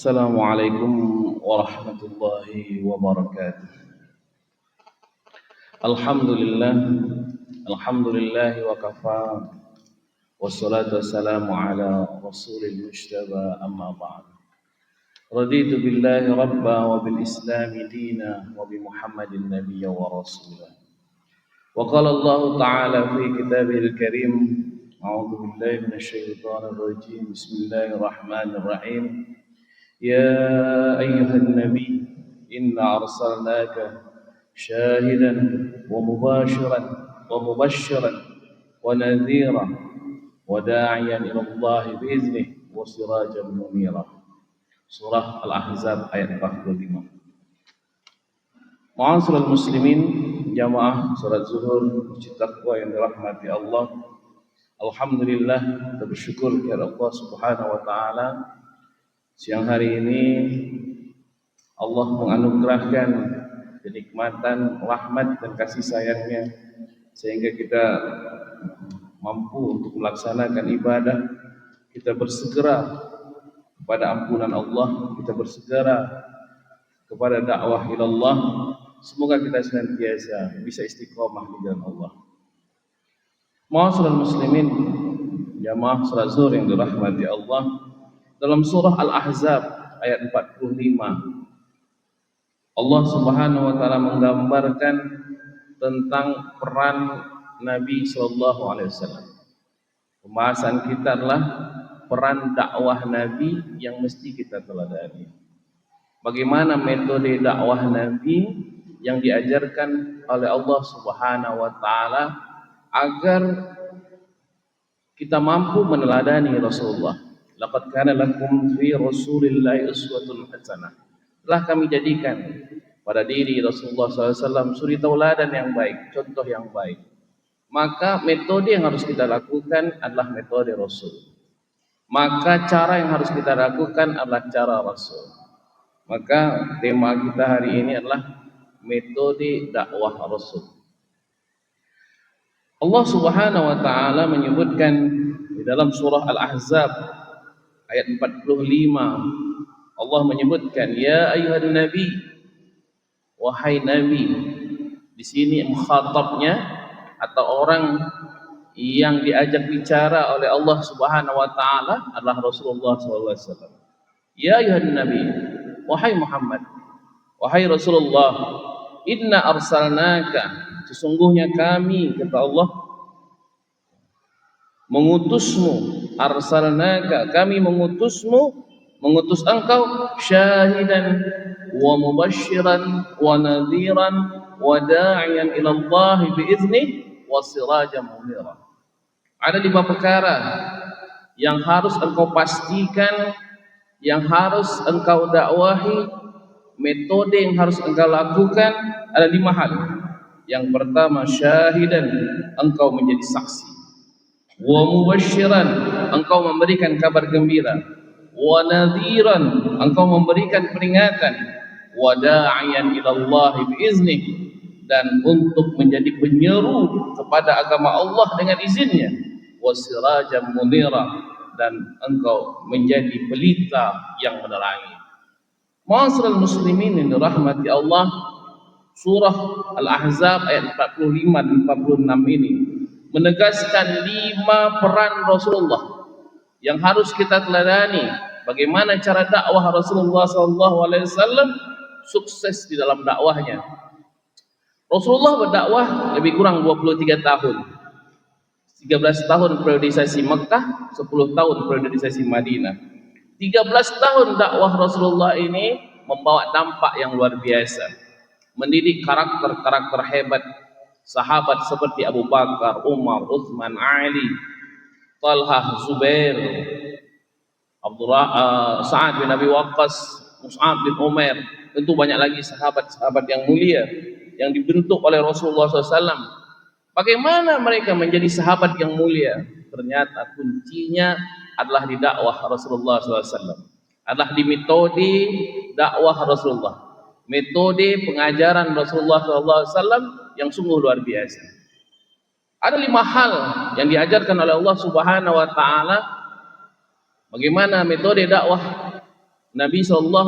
Assalamualaikum warahmatullahi wabarakatuh. Alhamdulillah, alhamdulillahi wa kafa. Wassalatu wassalamu ala rasulil mujtaba amma ba'd. Raditu billahi rabba wa bil islami dina wa bi muhammadin nabiyya wa rasulah. Wa qala Allah ta'ala fi kitabihil karim, a'udzu billahi minasy syaithanir rajim. Bismillahirrahmanirrahim. يا أيها النبي إنا أرسلناك شاهدا ومبشرا ونذيرا وداعيا إلى الله بإذنه وسراجا منيرا. Surah Al-Ahzab ayat 45. Ma'asyiral muslimin, jamaah salat zuhur masjid taqwa yang dirahmati Allah. Alhamdulillah, kita bersyukur kepada Allah Subhanahu wa taala. Siang hari ini Allah menganugerahkan kenikmatan, rahmat dan kasih sayangnya sehingga kita mampu untuk melaksanakan ibadah. Kita bersegera kepada ampunan Allah, kita bersegera kepada dakwah ilallah. Semoga kita senantiasa bisa istiqomah di jalan Allah. Ma'asyiral muslimin, jamaah salat zuhur yang dirahmati Allah. Dalam surah Al-Ahzab ayat 45, Allah Subhanahu wa taala menggambarkan tentang peran Nabi sallallahu alaihi wasallam. Pembahasan kita adalah peran dakwah Nabi yang mesti kita teladani. Bagaimana metode dakwah Nabi yang diajarkan oleh Allah Subhanahu wa taala agar kita mampu meneladani Rasulullah. Laqad kana lakum fi Rasulillahi uswatun hasanah. Telah kami jadikan pada diri Rasulullah SAW suri tauladan yang baik, contoh yang baik. Maka metode yang harus kita lakukan adalah metode Rasul. Maka cara yang harus kita lakukan adalah cara Rasul. Maka tema kita hari ini adalah metode dakwah Rasul. Allah Subhanahu wa taala menyebutkan di dalam surah Al-Ahzab ayat 45, Allah menyebutkan ya ayyuhan nabi, wahai nabi. Di sini mukhatabnya atau orang yang diajak bicara oleh Allah Subhanahu wa taala adalah Rasulullah sallallahu alaihi wasallam. Ya ayyuhan nabi, wahai Muhammad, wahai Rasulullah, inna arsalnaka, sesungguhnya kami, kata Allah, mengutusmu. Arsalnaka, kami mengutusmu, mengutus engkau, syahidan wa mubashiran wa nadhiran wa da'iyan ila Allah biiznih wa sirajan munira. Ada 5 perkara yang harus engkau pastikan, yang harus engkau dakwahi, metode yang harus engkau lakukan. Ada 5 hal. Yang pertama, syahidan, engkau menjadi saksi. Wa mubashiran, engkau memberikan kabar gembira. Wa nadhiran, engkau memberikan peringatan. Wa da'iyan ila Allah biiznih, dan untuk menjadi penyeru kepada agama Allah dengan izinnya. Wa sirajan munira, dan engkau menjadi pelita yang menerangi. Ma'asyiral muslimin yang dirahmati Allah, surah Al-Ahzab ayat 45 dan 46 ini menegaskan 5 peran Rasulullah yang harus kita teladani. Bagaimana cara dakwah Rasulullah SAW sukses di dalam dakwahnya. Rasulullah berdakwah lebih kurang 23 tahun. 13 tahun periodisasi Mekah, 10 tahun periodisasi Madinah. 13 tahun dakwah Rasulullah ini membawa dampak yang luar biasa. Mendidik karakter-karakter hebat sahabat seperti Abu Bakar, Umar, Utsman, Ali, Talhah, Zubair, Sa'ad bin Abi Waqqas, Mus'ab bin Umair. Tentu banyak lagi sahabat-sahabat yang mulia yang dibentuk oleh Rasulullah SAW. Bagaimana mereka menjadi sahabat yang mulia? Ternyata kuncinya adalah di dakwah Rasulullah SAW. Adalah di metode dakwah Rasulullah. Metode pengajaran Rasulullah SAW yang sungguh luar biasa. Ada 5 hal yang diajarkan oleh Allah Subhanahu wa taala bagaimana metode dakwah Nabi SAW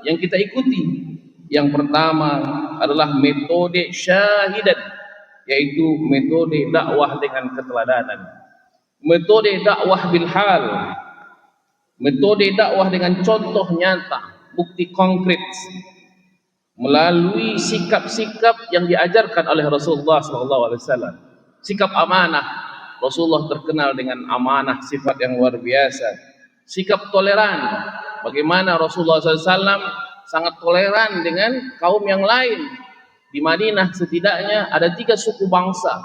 yang kita ikuti. Yang pertama adalah metode syahidan, yaitu metode dakwah dengan keteladanan, metode dakwah bil hal, metode dakwah dengan contoh nyata, bukti konkret, melalui sikap-sikap yang diajarkan oleh Rasulullah SAW. Sikap amanah, Rasulullah terkenal dengan amanah, sifat yang luar biasa. Sikap toleran, bagaimana Rasulullah SAW sangat toleran dengan kaum yang lain. Di Madinah setidaknya ada 3 suku bangsa.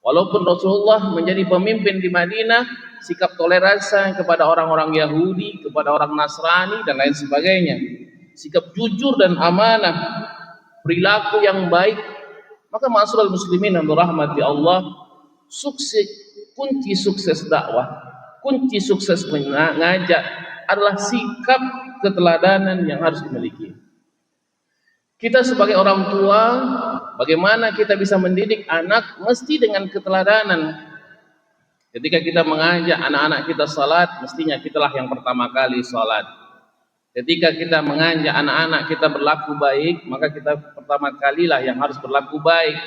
Walaupun Rasulullah menjadi pemimpin di Madinah, sikap toleransi kepada orang-orang Yahudi, kepada orang Nasrani dan lain sebagainya, sikap jujur dan amanah, perilaku yang baik. Maka ma'asyiral muslimin yang dirahmati Allah, kunci sukses dakwah, kunci sukses mengajak adalah sikap keteladanan yang harus dimiliki. Kita sebagai orang tua, bagaimana kita bisa mendidik anak mesti dengan keteladanan. Ketika kita mengajak anak-anak kita salat, mestinya kitalah yang pertama kali salat. Ketika kita mengajak anak-anak kita berlaku baik, maka kita pertama kalilah yang harus berlaku baik.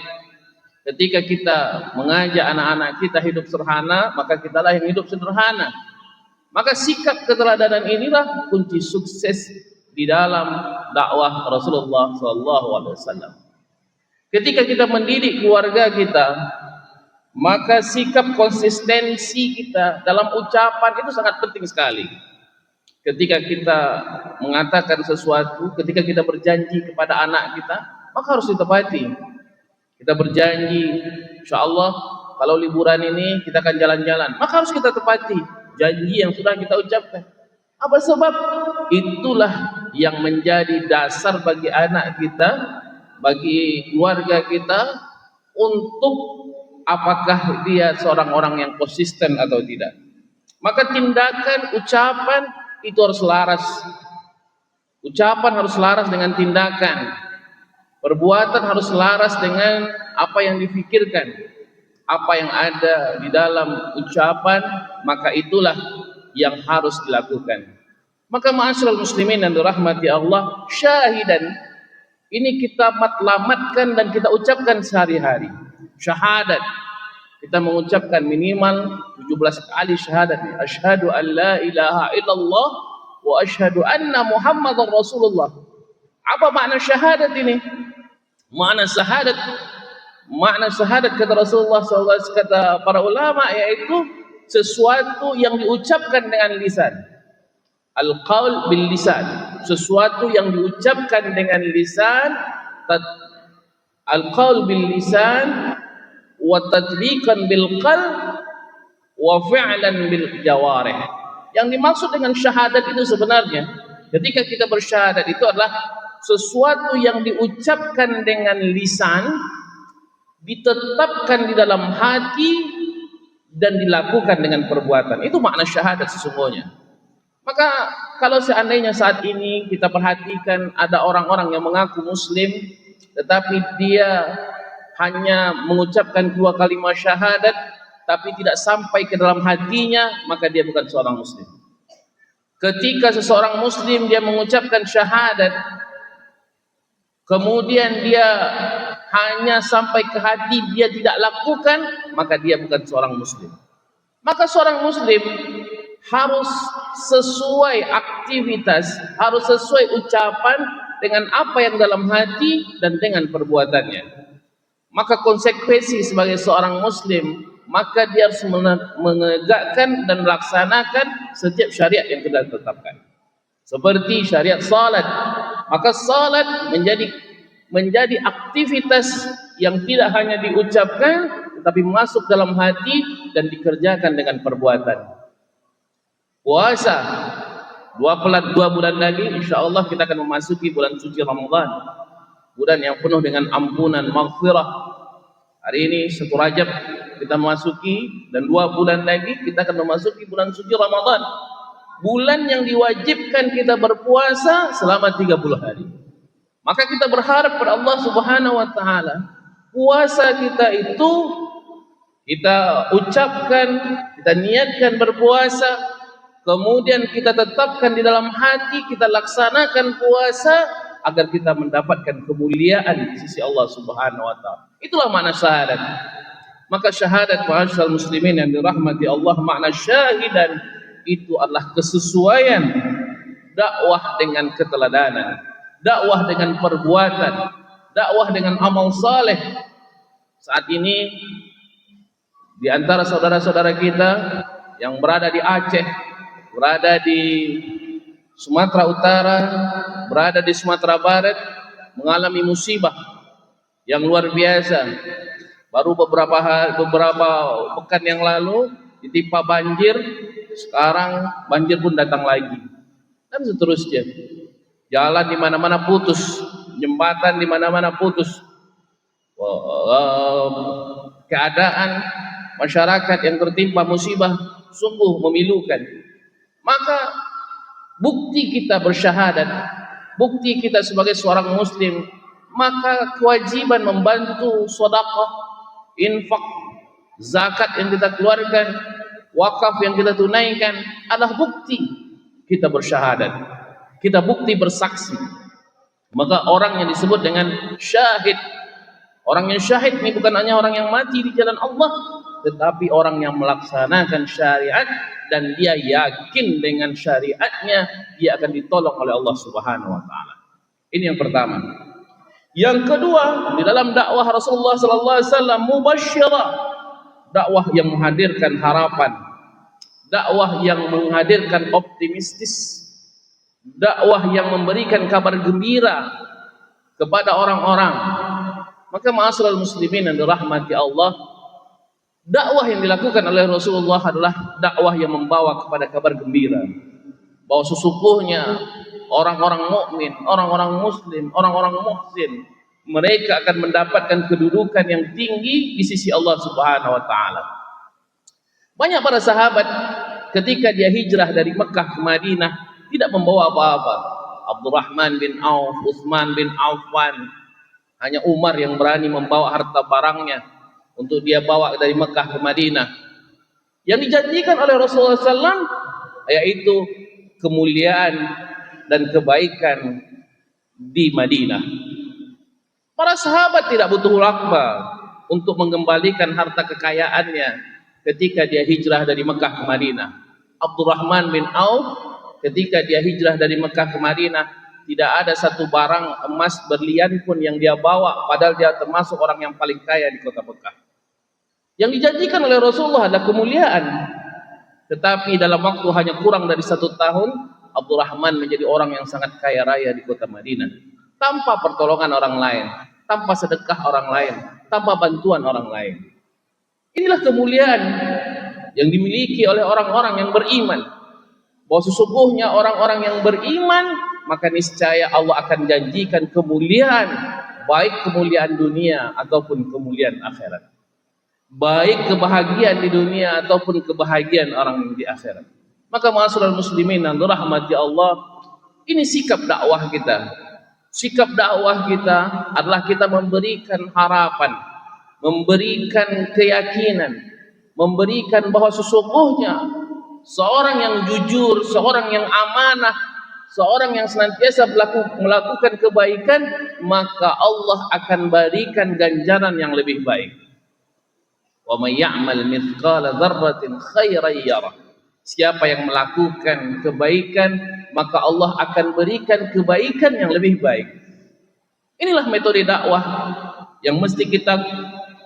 Ketika kita mengajak anak-anak kita hidup sederhana, maka kitalah yang hidup sederhana. Maka sikap keteladanan inilah kunci sukses di dalam dakwah Rasulullah SAW. Ketika kita mendidik keluarga kita, maka sikap konsistensi kita dalam ucapan itu sangat penting sekali. Ketika kita mengatakan sesuatu, ketika kita berjanji kepada anak kita, maka harus ditepati. Kita berjanji, insya Allah kalau liburan ini kita akan jalan-jalan, maka harus kita tepati janji yang sudah kita ucapkan. Apa sebab? Itulah yang menjadi dasar bagi anak kita, bagi keluarga kita, untuk apakah dia seorang orang yang konsisten atau tidak. Maka tindakan, ucapan itu harus selaras. Ucapan harus selaras dengan tindakan. Perbuatan harus selaras dengan apa yang difikirkan. Apa yang ada di dalam ucapan, maka itulah yang harus dilakukan. Maka ma'asyiral muslimin yang dirahmati Allah, syahidan ini kita matlamatkan dan kita ucapkan sehari-hari. Syahadat, kita mengucapkan minimal 17 kali syahadat. Asyhadu an la ilaha illallah wa asyhadu anna Muhammadar Rasulullah. Apa makna syahadat ini? Makna syahadat kata Rasulullah SAW, kata para ulama, yaitu sesuatu yang diucapkan dengan lisan. Al-qaul bil lisan, sesuatu yang diucapkan dengan lisan. Al-qaul bil lisan wa tadliqan bil qalb wa fi'lan bil jawarih. Yang dimaksud dengan syahadat itu sebenarnya, ketika kita bersyahadat itu adalah sesuatu yang diucapkan dengan lisan, ditetapkan di dalam hati, dan dilakukan dengan perbuatan. Itu makna syahadat sesungguhnya. Maka kalau seandainya saat ini kita perhatikan ada orang-orang yang mengaku muslim, tetapi dia hanya mengucapkan 2 kalimat syahadat, tapi tidak sampai ke dalam hatinya, maka dia bukan seorang muslim. Ketika seseorang muslim dia mengucapkan syahadat, kemudian dia hanya sampai ke hati, dia tidak lakukan, maka dia bukan seorang muslim. Maka seorang muslim harus sesuai aktivitas, harus sesuai ucapan dengan apa yang dalam hati dan dengan perbuatannya. Maka konsekuensi sebagai seorang muslim, maka dia harus menegakkan dan melaksanakan setiap syariat yang kita tetapkan. Seperti syariat salat, maka salat menjadi aktivitas yang tidak hanya diucapkan, tetapi masuk dalam hati dan dikerjakan dengan perbuatan. Puasa 2 bulan lagi, insya Allah kita akan memasuki bulan suci Ramadan, bulan yang penuh dengan ampunan, maghfirah. Hari ini 1 Rajab kita memasuki, dan 2 bulan lagi kita akan memasuki bulan suci Ramadan, bulan yang diwajibkan kita berpuasa selama 30 hari. Maka kita berharap kepada Allah Subhanahu wa taala, puasa kita itu kita ucapkan, kita niatkan berpuasa kemudian kita tetapkan di dalam hati, kita laksanakan puasa agar kita mendapatkan kemuliaan di sisi Allah Subhanahu wa taala. Itulah makna syahadat. Maka syahadat ma'asyiral muslimin yang dirahmati Allah, makna syahidan itu adalah kesesuaian dakwah dengan keteladanan, dakwah dengan perbuatan, dakwah dengan amal saleh. Saat ini di antara saudara-saudara kita yang berada di Aceh, berada di Sumatera Utara, berada di Sumatera Barat, mengalami musibah yang luar biasa. Baru beberapa pekan yang lalu ditimpa banjir, sekarang banjir pun datang lagi, dan seterusnya. Jalan di mana-mana putus, jembatan di mana-mana putus. Keadaan masyarakat yang tertimpa musibah sungguh memilukan. Maka bukti kita bersyahadat, bukti kita sebagai seorang muslim, maka kewajiban membantu sedekah, infak, zakat yang kita keluarkan, wakaf yang kita tunaikan adalah bukti kita bersyahadat, kita bukti bersaksi. Maka orang yang disebut dengan syahid, orang yang syahid ini bukan hanya orang yang mati di jalan Allah, tetapi orang yang melaksanakan syariat dan dia yakin dengan syariatnya dia akan ditolong oleh Allah Subhanahu wa taala. Ini yang pertama. Yang kedua, di dalam dakwah Rasulullah sallallahu alaihi wasallam mubasysyirah, dakwah yang menghadirkan harapan, dakwah yang menghadirkan optimistis, dakwah yang memberikan kabar gembira kepada orang-orang. Maka ma'asyiral muslimin yang dirahmati Allah, dakwah yang dilakukan oleh Rasulullah adalah dakwah yang membawa kepada kabar gembira bahwa sesungguhnya orang-orang mukmin, orang-orang muslim, orang-orang muhsin, mereka akan mendapatkan kedudukan yang tinggi di sisi Allah Subhanahu wa taala. Banyak para sahabat ketika dia hijrah dari Mekah ke Madinah tidak membawa apa-apa. Abdurrahman bin Auf, Utsman bin Affan, hanya Umar yang berani membawa harta barangnya untuk dia bawa dari Mekah ke Madinah. Yang dijanjikan oleh Rasulullah SAW yaitu kemuliaan dan kebaikan di Madinah. Para sahabat tidak butuh lama untuk mengembalikan harta kekayaannya ketika dia hijrah dari Mekah ke Madinah. Abdurrahman bin Auf ketika dia hijrah dari Mekah ke Madinah, tidak ada satu barang emas berlian pun yang dia bawa, padahal dia termasuk orang yang paling kaya di kota Mekah. Yang dijanjikan oleh Rasulullah adalah kemuliaan, tetapi dalam waktu hanya kurang dari 1 tahun, Abdurrahman menjadi orang yang sangat kaya raya di kota Madinah, tanpa pertolongan orang lain, tanpa sedekah orang lain, tanpa bantuan orang lain. Inilah kemuliaan yang dimiliki oleh orang-orang yang beriman, bahwa sesungguhnya orang-orang yang beriman, maka niscaya Allah akan janjikan kemuliaan, baik kemuliaan dunia ataupun kemuliaan akhirat, baik kebahagiaan di dunia ataupun kebahagiaan orang di akhirat. Maka ma'asyiral muslimin yang dirahmati Allah, ini sikap dakwah kita. Sikap dakwah kita adalah kita memberikan harapan, memberikan keyakinan, memberikan bahwa sesungguhnya seorang yang jujur, seorang yang amanah, seorang yang senantiasa melakukan kebaikan, maka Allah akan berikan ganjaran yang lebih baik. Wa may ya'mal mithqala dzarratin khairan yarah. Siapa yang melakukan kebaikan, maka Allah akan berikan kebaikan yang lebih baik. Inilah metode dakwah yang mesti kita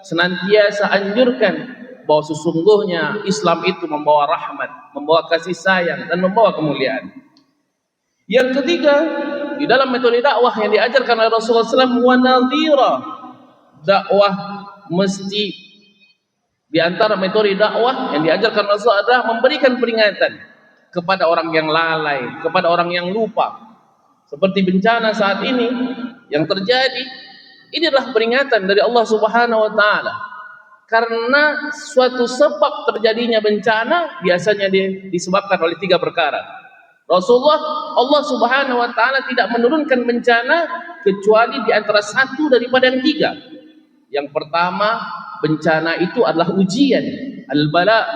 senantiasa anjurkan, bahwa sesungguhnya Islam itu membawa rahmat, membawa kasih sayang, dan membawa kemuliaan. Yang ketiga, di dalam metode dakwah yang diajarkan oleh Rasulullah SAW, wa nadhira, dakwah mesti di antara metode dakwah yang diajarkan Rasulullah adalah memberikan peringatan kepada orang yang lalai, kepada orang yang lupa. Seperti bencana saat ini yang terjadi, ini adalah peringatan dari Allah Subhanahu wa taala. Karena suatu sebab terjadinya bencana biasanya disebabkan oleh 3 perkara. Allah Subhanahu wa taala tidak menurunkan bencana kecuali di antara satu daripada yang 3. Yang pertama, bencana itu adalah ujian, al-bala.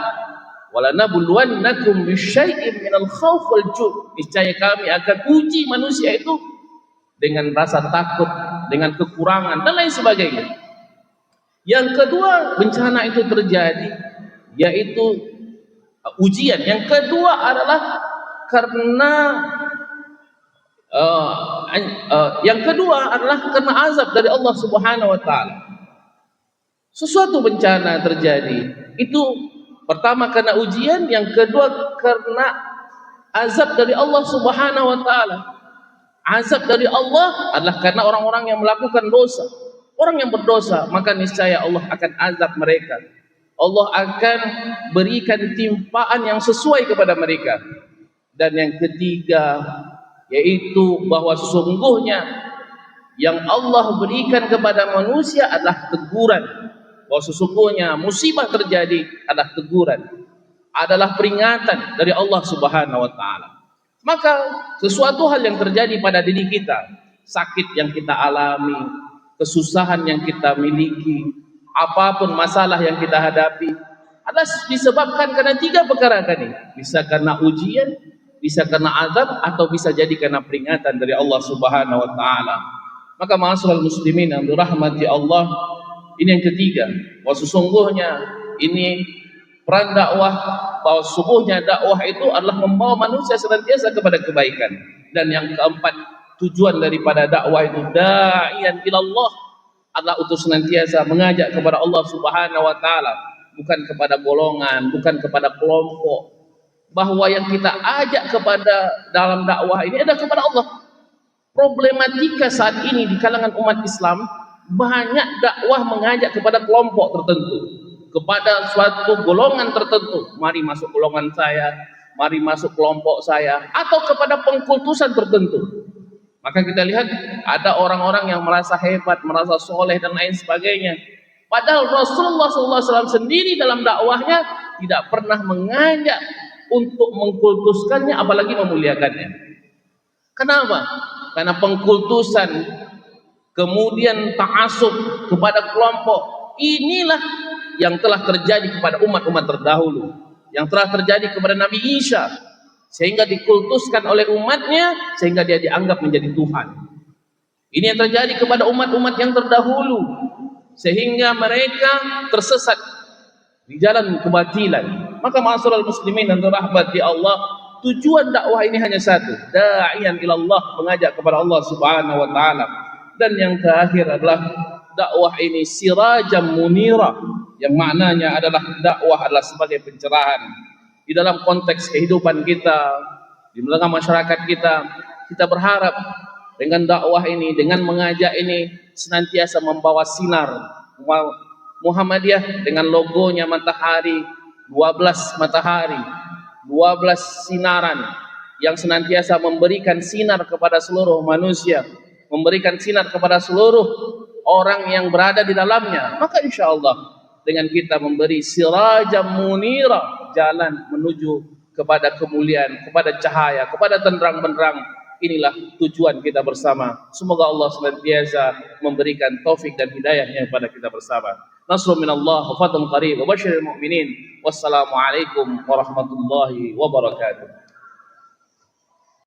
walanabluwannakum bisyai'in minal khauf wal ju'. Niscaya kami akan uji manusia itu dengan rasa takut, dengan kekurangan dan lain sebagainya. Yang kedua bencana itu terjadi yaitu ujian. Yang kedua adalah karena karena azab dari Allah Subhanahu wa taala. Sesuatu bencana terjadi itu pertama karena ujian, yang kedua karena azab dari Allah Subhanahu wa taala. Azab dari Allah adalah karena orang-orang yang melakukan dosa. Orang yang berdosa, maka niscaya Allah akan azab mereka. Allah akan berikan timpaan yang sesuai kepada mereka. Dan yang ketiga yaitu bahwa sesungguhnya yang Allah berikan kepada manusia adalah teguran. Bahwa sesungguhnya musibah terjadi adalah teguran, adalah peringatan dari Allah Subhanahu wa taala. Maka sesuatu hal yang terjadi pada diri kita, sakit yang kita alami, kesusahan yang kita miliki, apapun masalah yang kita hadapi, adalah disebabkan karena tiga perkara tadi. Bisa karena ujian, bisa karena azab, atau bisa jadi karena peringatan dari Allah Subhanahu wa taala. Maka ma'asyiral muslimin yang dirahmati Allah, ini yang ketiga, bahwa sesungguhnya ini peran dakwah, bahwa sesungguhnya dakwah itu adalah membawa manusia senantiasa kepada kebaikan. Dan yang keempat, tujuan daripada dakwah itu da'iyan ilallah, adalah untuk senantiasa mengajak kepada Allah Subhanahu wa taala, bukan kepada golongan, bukan kepada kelompok. Bahwa yang kita ajak kepada dalam dakwah ini adalah kepada Allah. Problematika saat ini di kalangan umat Islam, banyak dakwah mengajak kepada kelompok tertentu, kepada suatu golongan tertentu. Mari masuk golongan saya, mari masuk kelompok saya, atau kepada pengkultusan tertentu. Maka kita lihat ada orang-orang yang merasa hebat, merasa soleh dan lain sebagainya. Padahal Rasulullah SAW sendiri dalam dakwahnya tidak pernah mengajak untuk mengkultuskannya, apalagi memuliakannya. Kenapa? Karena pengkultusan, kemudian ta'assub kepada kelompok, inilah yang telah terjadi kepada umat-umat terdahulu, yang telah terjadi kepada Nabi Isa, sehingga dikultuskan oleh umatnya, sehingga dia dianggap menjadi Tuhan. Ini yang terjadi kepada umat-umat yang terdahulu, sehingga mereka tersesat di jalan kebatilan. Maka ma'asyiral muslimin dan dirahmati Allah, tujuan dakwah ini hanya satu, da'iyan ilallah, mengajak kepada Allah Subhanahu wa taala. Dan yang terakhir adalah dakwah ini sirajam munira, yang maknanya adalah dakwah adalah sebagai pencerahan di dalam konteks kehidupan kita, di tengah masyarakat kita. Kita berharap dengan dakwah ini, dengan mengajak ini, senantiasa membawa sinar. Muhammadiyah dengan logonya matahari, 12 matahari, 12 sinaran yang senantiasa memberikan sinar kepada seluruh manusia, memberikan sinar kepada seluruh orang yang berada di dalamnya. Maka insya Allah dengan kita memberi sirajam munira, jalan menuju kepada kemuliaan, kepada cahaya, kepada tenterang benderang, inilah tujuan kita bersama. Semoga Allah senantiasa memberikan taufik dan hidayahnya kepada kita bersama. Nasrul minallah wa fathun qarib wa basyiril mu'minin. Wassalamualaikum warahmatullahi wabarakatuh.